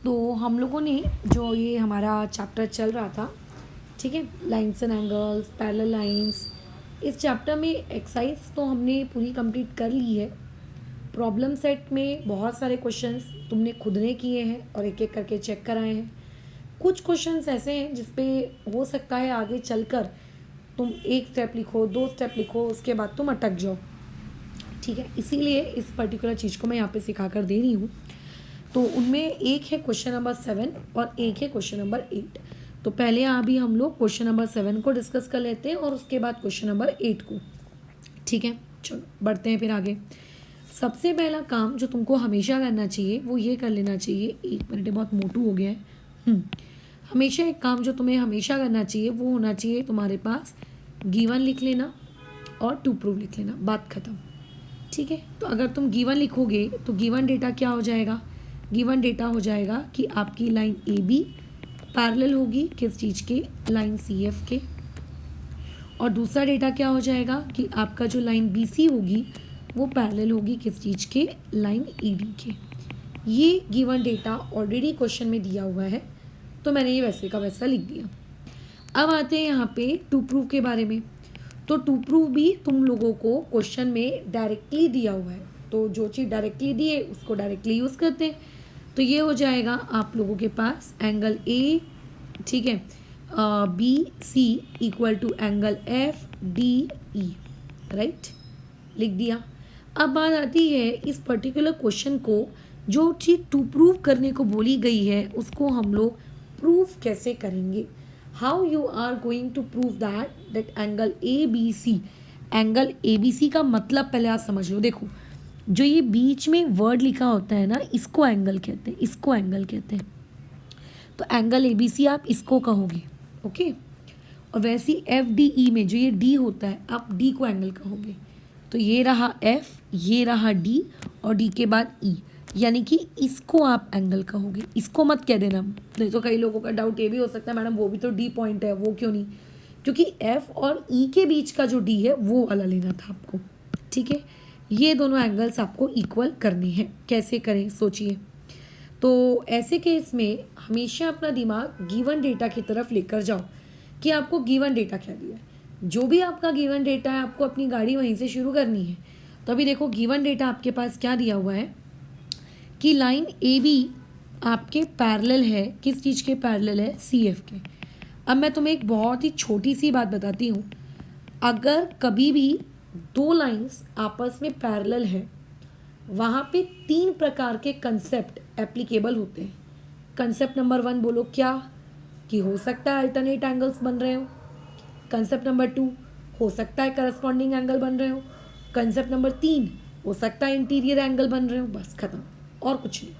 तो हम लोगों ने जो ये हमारा चैप्टर चल रहा था, ठीक है, lines and angles, parallel lines, इस चैप्टर में एक्सरसाइज तो हमने पूरी कंप्लीट कर ली है। प्रॉब्लम सेट में बहुत सारे क्वेश्चंस तुमने खुद ने किए हैं और एक एक करके चेक कराए हैं। कुछ क्वेश्चंस ऐसे हैं जिस पे हो सकता है आगे चलकर तुम एक स्टेप लिखो, 2 स्टेप लिखो, उसके बाद तुम अटक जाओ, ठीक है। इसीलिए इस पर्टिकुलर चीज़ को मैं यहाँ पे सिखा कर दे रही हूँ। तो उनमें एक है क्वेश्चन नंबर 7 और एक है क्वेश्चन नंबर 8। तो पहले अभी हम लोग क्वेश्चन नंबर 7 को डिस्कस कर लेते हैं और उसके बाद क्वेश्चन नंबर 8 को, ठीक है। चलो बढ़ते हैं फिर आगे। सबसे पहला काम जो तुमको हमेशा करना चाहिए वो ये कर लेना चाहिए, 1 मिनट बहुत मोटू हो गया है। हमेशा एक काम जो तुम्हें हमेशा करना चाहिए वो होना चाहिए तुम्हारे पास गिवन लिख लेना और टू प्रूव लिख लेना, बात खत्म, ठीक है। तो अगर तुम गिवन लिखोगे तो गिवन डेटा क्या हो जाएगा, गिवन डेटा हो जाएगा कि आपकी लाइन ए बी पैरेलल होगी किस चीज़ के, लाइन सी एफ के, और दूसरा डेटा क्या हो जाएगा कि आपका जो लाइन बी सी होगी वो पैरेलल होगी किस चीज़ के, लाइन ई डी के। ये गिवन डेटा ऑलरेडी क्वेश्चन में दिया हुआ है, तो मैंने ये वैसे का वैसा लिख दिया। अब आते हैं यहाँ पे टू प्रूव के बारे में। तो टू प्रूव भी तुम लोगों को क्वेश्चन में डायरेक्टली दिया हुआ है, तो जो चीज़ डायरेक्टली दी है उसको डायरेक्टली यूज़ करते हैं। तो ये हो जाएगा आप लोगों के पास एंगल ए, ठीक है, B C equal to angle F D E, right, लिख दिया। अब बात आती है इस पर्टिकुलर क्वेश्चन को जो चीज़ टू प्रूव करने को बोली गई है उसको हम लोग प्रूव कैसे करेंगे। How you are going to prove that angle A B C, angle A B C का मतलब पहले आप समझ लो। देखो जो ये बीच में वर्ड लिखा होता है ना, इसको एंगल कहते हैं, इसको एंगल कहते हैं। तो एंगल ए बी सी आप इसको कहोगे, ओके। और वैसे ही एफ डी ई में जो ये डी होता है आप डी को एंगल कहोगे। तो ये रहा एफ, ये रहा डी और डी के बाद ई, यानी कि इसको आप एंगल कहोगे, इसको मत कह देना। नहीं तो कई लोगों का डाउट ये भी हो सकता है मैडम वो भी तो डी पॉइंट है, वो क्यों नहीं, क्योंकि एफ और ई के बीच का जो डी है वो वाला लेना था आपको, ठीक है। ये दोनों एंगल्स आपको इक्वल करने हैं, कैसे करें सोचिए। तो ऐसे केस में हमेशा अपना दिमाग गिवन डेटा की तरफ लेकर जाओ कि आपको गिवन डेटा क्या दिया है। जो भी आपका गिवन डेटा है आपको अपनी गाड़ी वहीं से शुरू करनी है। तो अभी देखो गिवन डेटा आपके पास क्या दिया हुआ है कि लाइन ए बी आपके पैरेलल है, किस चीज़ के पैरेलल है, सी एफ के। अब मैं तुम्हें एक बहुत ही छोटी सी बात बताती हूँ, अगर कभी भी 2 लाइंस आपस में पैरेलल है वहाँ पे 3 प्रकार के कंसेप्ट एप्लीकेबल होते हैं। कंसेप्ट नंबर 1 बोलो क्या, कि हो सकता है अल्टरनेट एंगल्स बन रहे हो। कंसेप्ट नंबर 2 हो सकता है करस्पॉन्डिंग एंगल बन रहे हो। कंसेप्ट नंबर 3 हो सकता है इंटीरियर एंगल बन रहे हो, बस खत्म, और कुछ नहीं।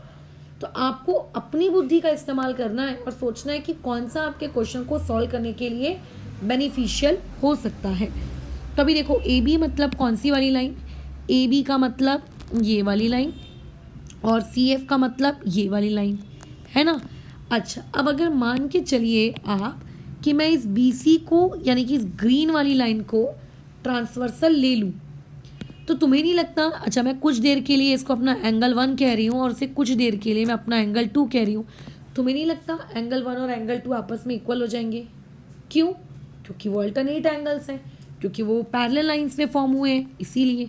तो आपको अपनी बुद्धि का इस्तेमाल करना है और सोचना है कि कौन सा आपके क्वेश्चन को सॉल्व करने के लिए बेनिफिशियल हो सकता है। तो अभी देखो ए बी मतलब कौन सी वाली लाइन, ए बी का मतलब ये वाली लाइन और सी एफ का मतलब ये वाली लाइन, है ना। अच्छा अब अगर मान के चलिए आप कि मैं इस बी सी को यानी कि इस ग्रीन वाली लाइन को ट्रांसवर्सल ले लूँ, तो तुम्हें नहीं लगता, अच्छा मैं कुछ देर के लिए इसको अपना एंगल 1 कह रही हूँ और उसे कुछ देर के लिए मैं अपना एंगल 2 कह रही हूँ, तुम्हें नहीं लगता एंगल 1 और एंगल 2 आपस में इक्वल हो जाएंगे? क्यों? क्योंकि वो अल्टरनेट एंगल्स हैं, क्योंकि वो पैरेलल लाइंस में फॉर्म हुए हैं, इसीलिए।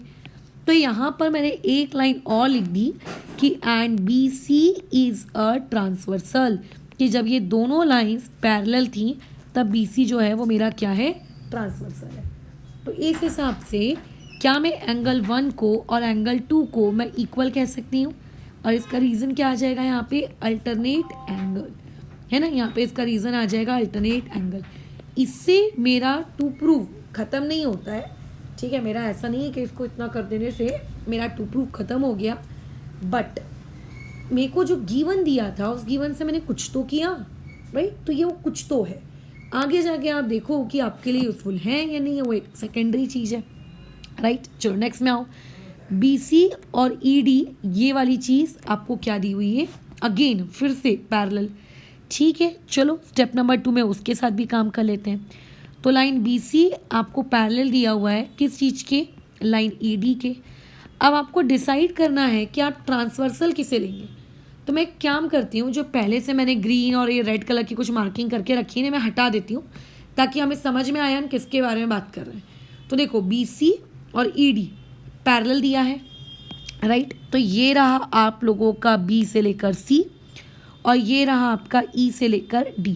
तो यहाँ पर मैंने एक लाइन और लिख दी कि and B C is a transversal, कि जब ये दोनों लाइंस पैरेलल थी तब बी सी जो है वो मेरा क्या है, ट्रांसवर्सल है। तो इस हिसाब से क्या मैं एंगल 1 को और एंगल 2 को मैं इक्वल कह सकती हूँ, और इसका रीज़न क्या आ जाएगा यहाँ पे, अल्टरनेट एंगल, है ना। यहाँ पे इसका रीज़न आ जाएगा अल्टरनेट एंगल। इससे मेरा टू प्रूव ख़त्म नहीं होता है, ठीक है। मेरा ऐसा नहीं है कि इसको इतना कर देने से मेरा टू प्रूव ख़त्म हो गया, बट मेरे को जो गिवन दिया था उस गिवन से मैंने कुछ तो किया, राइट। तो ये वो कुछ तो है, आगे जाके आप देखो कि आपके लिए यूज़फुल है या नहीं है, वो एक सेकेंडरी चीज़ है, राइट। चलो नेक्स्ट में आओ, बी सी और ई डी ये वाली चीज़ आपको क्या दी हुई है, अगेन फिर से पैरेलल, ठीक है। चलो स्टेप नंबर 2 में उसके साथ भी काम कर लेते हैं। तो लाइन बी सी आपको पैरेलल दिया हुआ है किस चीज़ के, लाइन ई डी के। अब आपको डिसाइड करना है कि आप ट्रांसवर्सल किसे लेंगे। तो मैं एक काम करती हूँ, जो पहले से मैंने ग्रीन और ये रेड कलर की कुछ मार्किंग करके रखी है ना, मैं हटा देती हूँ ताकि हमें समझ में आए हम किसके बारे में बात कर रहे हैं। तो देखो BC और ED पैरेलल दिया है, राइट। तो ये रहा आप लोगों का B से लेकर C और ये रहा आपका E से लेकर D,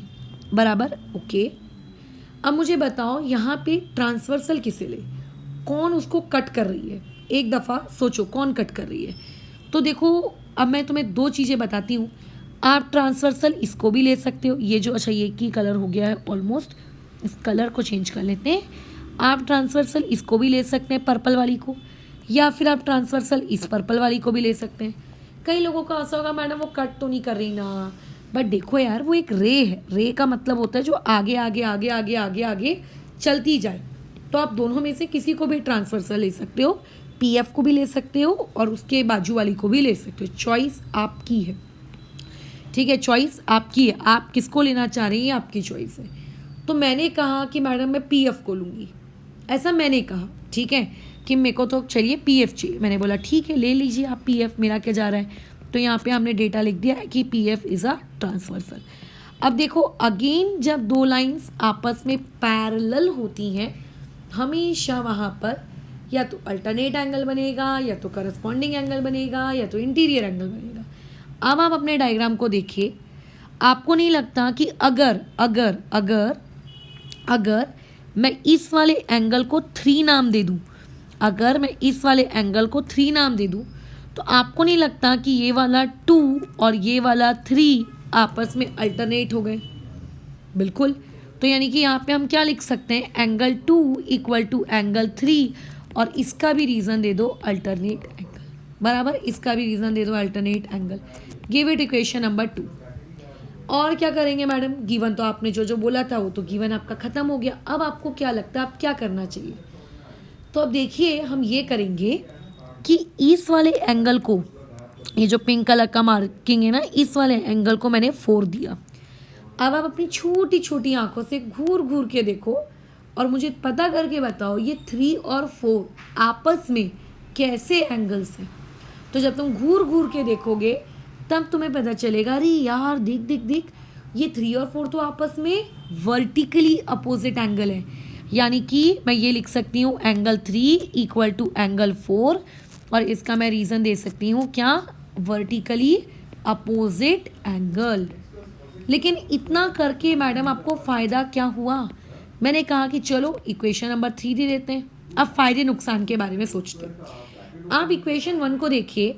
बराबर, ओके। अब मुझे बताओ यहाँ पे ट्रांसवर्सल किसे ले, कौन उसको कट कर रही है, एक दफ़ा सोचो कौन कट कर रही है। तो देखो अब मैं तुम्हें दो चीज़ें बताती हूँ। आप ट्रांसवर्सल इसको भी ले सकते हो, ये जो, अच्छा ये की कलर हो गया है ऑलमोस्ट, इस कलर को चेंज कर लेते हैं। आप ट्रांसवर्सल इसको भी ले सकते हैं, पर्पल वाली को, या फिर आप ट्रांसवर्सल इस पर्पल वाली को भी ले सकते हैं। कई लोगों का ऐसा होगा मैडम वो कट तो नहीं कर रही ना, बट देखो यार वो एक रे है, रे का मतलब होता है जो आगे आगे आगे आगे आगे आगे चलती जाए। तो आप दोनों में से किसी को भी ट्रांसवर्सल ले सकते हो, PF को भी ले सकते हो और उसके बाजू वाली को भी ले सकते हो, चॉइस आपकी है, ठीक है, चॉइस आपकी है, आप किसको लेना चाह रही हैं आपकी चॉइस है। तो मैंने कहा कि मैडम मैं PF को लूँगी, ऐसा मैंने कहा, ठीक है, कि मेरे को तो चलिए PF चाहिए। मैंने बोला ठीक है ले लीजिए आप PF, मेरा क्या जा रहा है। तो यहाँ पे हमने डेटा लिख दिया है कि PF इज़ अ ट्रांसवर्सल। अब देखो अगेन जब दो लाइंस आपस में पैरेलल होती हैं हमेशा वहाँ पर या तो अल्टरनेट एंगल बनेगा, या तो करस्पॉन्डिंग एंगल बनेगा, या तो इंटीरियर एंगल बनेगा। अब आप अपने डायग्राम को देखिए, आपको नहीं लगता कि अगर अगर अगर अगर मैं इस वाले एंगल को 3 नाम दे दूँ, अगर मैं इस वाले एंगल को 3 नाम दे दूँ, तो आपको नहीं लगता कि ये वाला 2 और ये वाला 3 आपस में अल्टरनेट हो गए? बिल्कुल। तो यानी कि यहाँ पे हम क्या लिख सकते हैं, एंगल 2 इक्वल टू एंगल 3, और इसका भी रीज़न दे दो अल्टरनेट एंगल, बराबर, इसका भी रीज़न दे दो alternate angle. Give it equation number 2। और क्या करेंगे मैडम, गिवन तो आपने जो जो बोला था वो तो गिवन आपका ख़त्म हो गया। अब आपको क्या लगता है आप क्या करना चाहिए? तो अब देखिए हम ये करेंगे कि इस वाले एंगल को, ये जो पिंक कलर का मार्किंग है ना, इस वाले एंगल को मैंने 4 दिया। अब आप अपनी छोटी छोटी आंखों से घूर घूर के देखो और मुझे पता करके बताओ ये 3 और 4 आपस में कैसे एंगल्स हैं। तो जब तुम घूर घूर के देखोगे तब तुम्हें पता चलेगा, अरे यार देख देख देख, ये 3 और 4 तो आपस में वर्टिकली अपोजिट एंगल है। यानी कि मैं ये लिख सकती हूँ एंगल 3 इक्वल टू एंगल 4, और इसका मैं रीज़न दे सकती हूँ क्या, वर्टिकली अपोजिट एंगल। लेकिन इतना करके मैडम आपको फ़ायदा क्या हुआ? मैंने कहा कि चलो इक्वेशन नंबर 3 दे देते हैं, अब फ़ायदे नुकसान के बारे में सोचते हैं। आप इक्वेशन 1 को देखिए,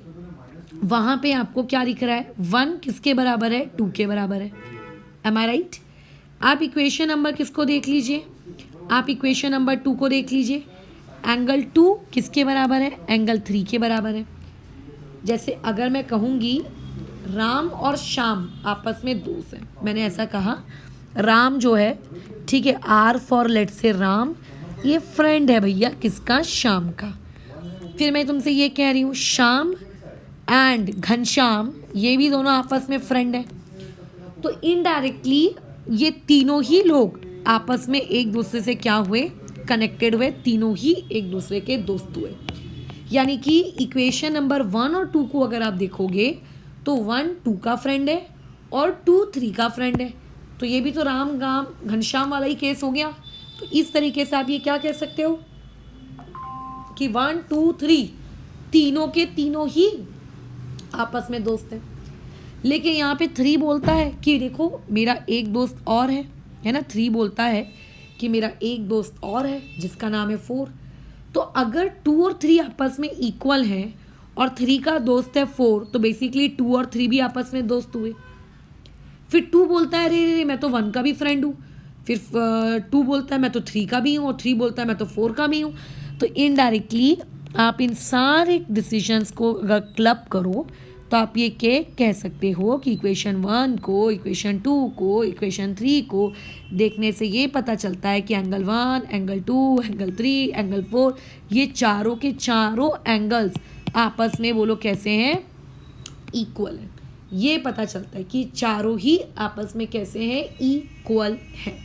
वहाँ पे आपको क्या दिख रहा है, 1 किसके बराबर है, 2 के बराबर है, एम आई राइट। आप इक्वेशन नंबर किसको देख लीजिए, आप इक्वेशन नंबर 2 को देख लीजिए, एंगल 2 किसके बराबर है, एंगल 3 के बराबर है। जैसे अगर मैं कहूँगी राम और श्याम आपस में दोस्त हैं, मैंने ऐसा कहा, राम जो है, ठीक है, R फॉर लेट से राम, ये फ्रेंड है भैया किसका, श्याम का। फिर मैं तुमसे ये कह रही हूँ श्याम एंड घनश्याम, ये भी दोनों आपस में फ्रेंड हैं। तो इनडायरेक्टली ये तीनों ही लोग आपस में एक दूसरे से क्या हुए, कनेक्टेड हुए, तीनों ही एक दूसरे के दोस्त हुए। यानी कि इक्वेशन नंबर 1 और 2 को अगर आप देखोगे तो 1 2 का फ्रेंड है और 2 3 का फ्रेंड है। तो ये भी तो राम गाम घनश्याम वाला ही केस हो गया। तो इस तरीके से आप ये क्या कह सकते हो कि 1 2 3 तीनों के तीनों ही आपस में दोस्त हैं। लेकिन यहाँ पे 3 बोलता है कि देखो मेरा एक दोस्त और है ना, 3 बोलता है कि मेरा एक दोस्त और है जिसका नाम है 4। तो अगर 2 और 3 आपस में इक्वल हैं और 3 का दोस्त है 4, तो बेसिकली 2 और 3 भी आपस में दोस्त हुए। फिर 2 बोलता है अरे मैं तो 1 का भी फ्रेंड हूँ, फिर 2 बोलता है मैं तो 3 का भी हूँ, और 3 बोलता है मैं तो 4 का भी हूँ। तो इनडायरेक्टली आप इन सारे डिसीजंस को अगर क्लब करो तो आप ये कह सकते हो कि इक्वेशन 1 को, इक्वेशन 2 को, इक्वेशन 3 को देखने से ये पता चलता है कि एंगल 1, एंगल 2, एंगल 3, एंगल 4, ये चारों के चारों एंगल्स आपस में बोलो कैसे हैं, इक्वल है। ये पता चलता है कि चारों ही आपस में कैसे हैं, इक्वल है।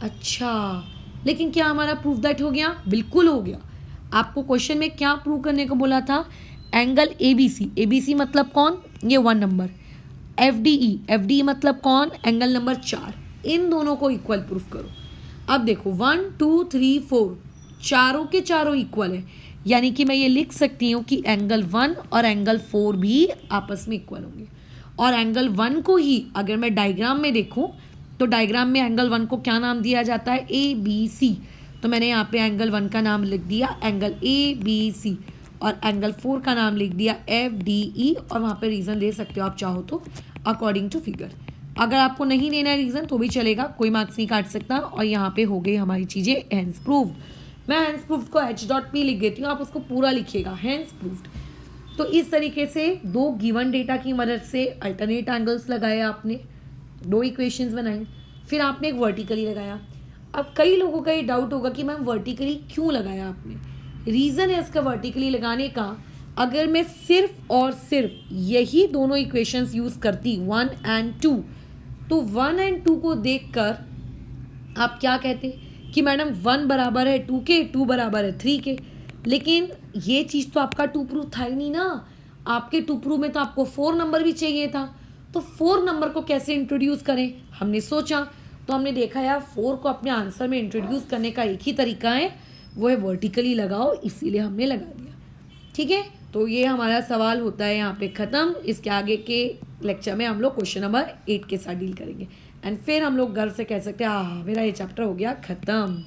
अच्छा, लेकिन क्या हमारा प्रूफ दैट हो गया? बिल्कुल हो गया। आपको क्वेश्चन में क्या प्रूव करने को बोला था? एंगल ABC मतलब कौन, ये 1 नंबर। FDE मतलब कौन, एंगल नंबर 4। इन दोनों को इक्वल प्रूफ करो। अब देखो 1 2 3 4 चारों के चारों इक्वल है, यानी कि मैं ये लिख सकती हूँ कि एंगल 1 और एंगल 4 भी आपस में इक्वल होंगे। और एंगल 1 को ही अगर मैं डायग्राम में देखूँ तो डायग्राम में एंगल 1 को क्या नाम दिया जाता है, ABC। तो मैंने यहाँ पे एंगल 1 का नाम लिख दिया एंगल ABC और एंगल 4 का नाम लिख दिया FDE, और वहाँ पे रीज़न दे सकते हो आप चाहो तो अकॉर्डिंग टू फिगर। अगर आपको नहीं देना है रीज़न तो भी चलेगा, कोई मार्क्स नहीं काट सकता। और यहाँ पे हो गई हमारी चीज़ें हैंस प्रूव्ड। मैं हैंस प्रूव्ड को H.P लिख देती हूँ, आप उसको पूरा लिखिएगा हैंस प्रूव्ड। तो इस तरीके से दो गिवन डेटा की मदद से अल्टरनेट एंगल्स लगाए आपने, दो इक्वेशंस बनाई, फिर आपने एक वर्टिकली लगाया। अब कई लोगों का ये डाउट होगा कि मैम वर्टिकली क्यों लगाया आपने। रीज़न है इसका वर्टिकली लगाने का, अगर मैं सिर्फ और सिर्फ यही दोनों इक्वेशंस यूज़ करती 1 और 2, तो 1 और 2 को देखकर आप क्या कहते कि मैडम 1 बराबर है 2 के, 2 बराबर है 3 के। लेकिन ये चीज़ तो आपका 2 प्रूफ था ही नहीं ना। आपके 2 प्रूफ में तो आपको 4 नंबर भी चाहिए था। तो 4 नंबर को कैसे इंट्रोड्यूस करें, हमने सोचा, तो हमने देखा यार 4 को अपने आंसर में इंट्रोड्यूस करने का एक ही तरीका है, वो है वर्टिकली लगाओ, इसीलिए हमने लगा दिया। ठीक है, तो ये हमारा सवाल होता है यहाँ पे ख़त्म। इसके आगे के लेक्चर में हम लोग क्वेश्चन नंबर 8 के साथ डील करेंगे, एंड फिर हम लोग गर्व से कह सकते हैं हाँ मेरा ये चैप्टर हो गया ख़त्म।